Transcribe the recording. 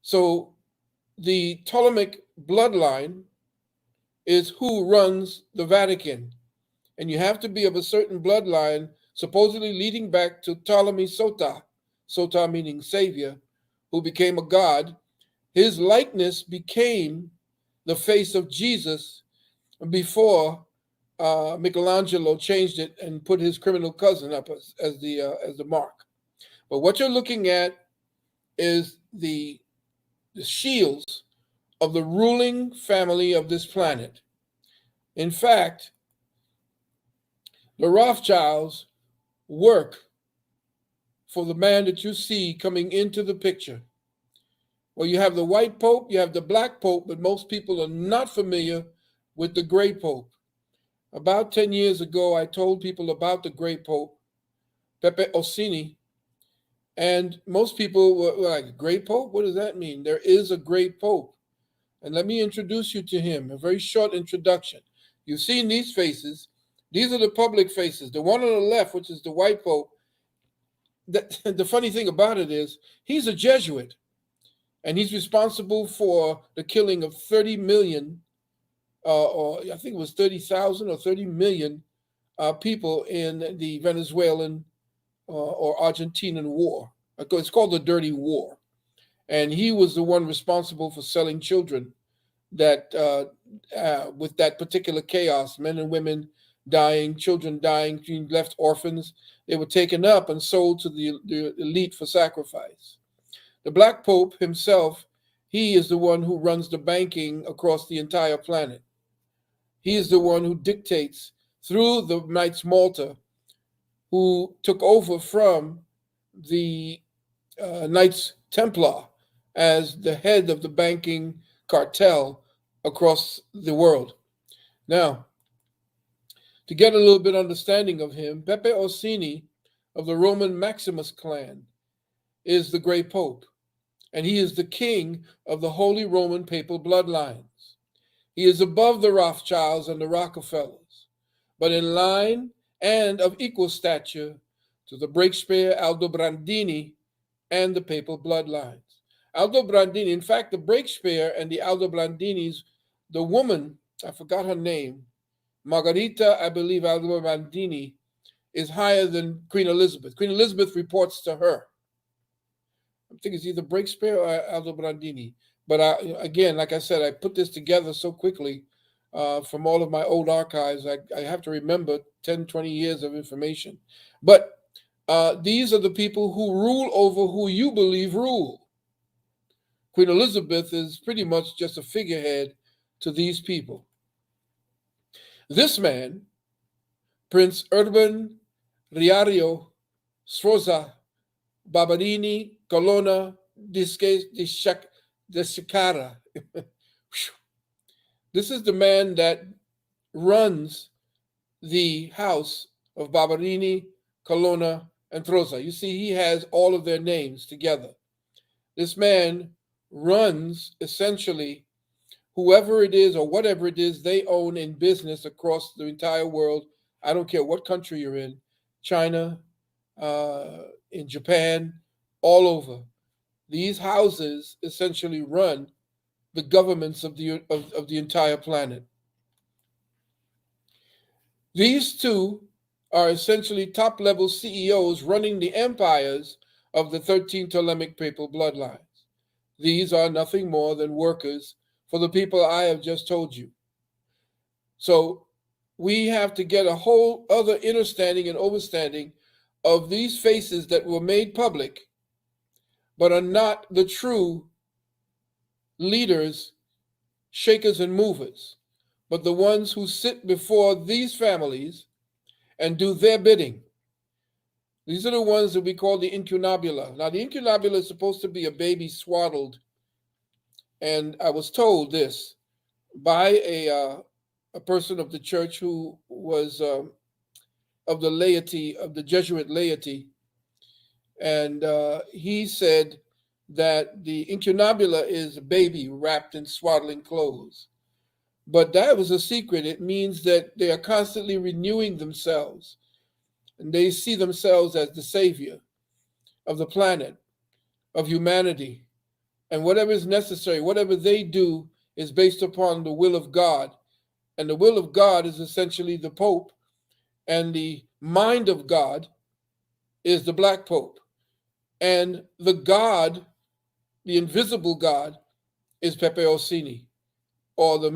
So the Ptolemaic bloodline is who runs the Vatican. And you have to be of a certain bloodline, supposedly leading back to Ptolemy Sota, Sota meaning savior, who became a god. His likeness became the face of Jesus before Michelangelo changed it and put his criminal cousin up as the mark. But what you're looking at is the shields of the ruling family of this planet. In fact, the Rothschilds work for the man that you see coming into the picture. Well, you have the white pope, you have the black pope, but most people are not familiar with the gray pope. About 10 years ago, I told people about the gray pope, Pepe Orsini, and most people were like, Gray Pope? What does that mean? There is a great pope. And let me introduce you to him, a very short introduction. You've seen these faces. These are the public faces. The one on the left, which is the white pope, the funny thing about it is he's a Jesuit, and he's responsible for the killing of 30 million, or I think it was 30,000 or 30 million people in the Venezuelan or Argentinian war. It's called the Dirty War. And he was the one responsible for selling children that with that particular chaos, men and women dying, children dying, being left orphans. They were taken up and sold to the elite for sacrifice. The Black Pope himself, he is the one who runs the banking across the entire planet. He is the one who dictates through the Knights Malta, who took over from the Knights Templar as the head of the banking cartel across the world. Now, to get a little bit understanding of him, Pepe Orsini of the Roman Maximus clan is the Great Pope, and he is the king of the Holy Roman Papal bloodlines. He is above the Rothschilds and the Rockefellers, but in line and of equal stature to the Breakspear, Aldobrandini, and the Papal bloodlines. Aldobrandini, in fact, the Breakspear and the Aldobrandinis, the woman, I forgot her name, Margarita, I believe, Aldobrandini, is higher than Queen Elizabeth. Queen Elizabeth reports to her. I think it's either Breakspear or Aldobrandini. But again, like I said, I put this together so quickly from all of my old archives. I have to remember 10, 20 years of information. But these are the people who rule over who you believe rule. Queen Elizabeth is pretty much just a figurehead to these people. This man, Prince Urban Riario Sforza Barberini Colonna de Shikara. This is the man that runs the house of Barberini, Colonna, and Sforza. You see, he has all of their names together. This man runs essentially whoever it is or whatever it is they own in business across the entire world. I don't care what country you're in, China, in Japan, all over. These houses essentially run the governments of the entire planet. These two are essentially top level CEOs running the empires of the 13 Ptolemaic papal bloodlines. These are nothing more than workers for the people I have just told you. So we have to get a whole other understanding and overstanding of these faces that were made public, but are not the true leaders, shakers, and movers, but the ones who sit before these families and do their bidding. These are the ones that we call the incunabula. Now, the incunabula is supposed to be a baby swaddled, and I was told this by a person of the church who was of the laity, of the Jesuit laity, and he said that the incunabula is a baby wrapped in swaddling clothes. But that was a secret. It means that they are constantly renewing themselves, and they see themselves as the savior of the planet, of humanity, and whatever is necessary, whatever they do is based upon the will of God. And the will of God is essentially the Pope, and the mind of God is the Black Pope. And the God, the invisible God, is Pepe Orsini, or the